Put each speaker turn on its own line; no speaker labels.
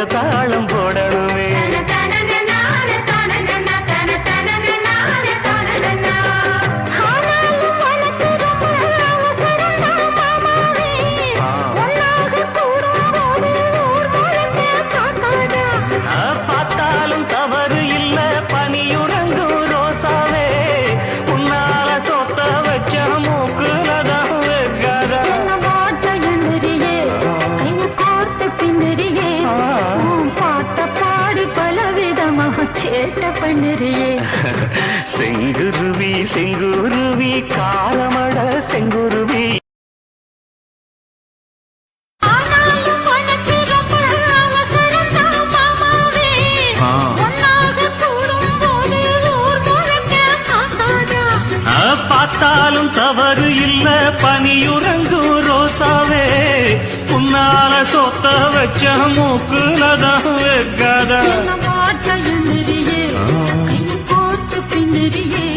கொஞ்சம் தாளம் போடணுமே. பார்த்தாலும் தவறு இல்ல பனியுறங்கும் ரோசாவே, உன்னால சொத்த வச்ச மூக்குலதான் வெக்காதா.
பாடி பலவிதமாக சேட்ட பண்ணுறியே.
செங்குருவி செங்குருவி காரமட செங்குருவி. பார்த்தாலும் தவறு இல்ல பனியுறங்கும் ரோசாவே, உன்னால சொத்த வச்ச மூக்குலதான் வெக்காதா.
பாட்ட எண்ணிரியே கையை கோர்த்து பின்னிரியே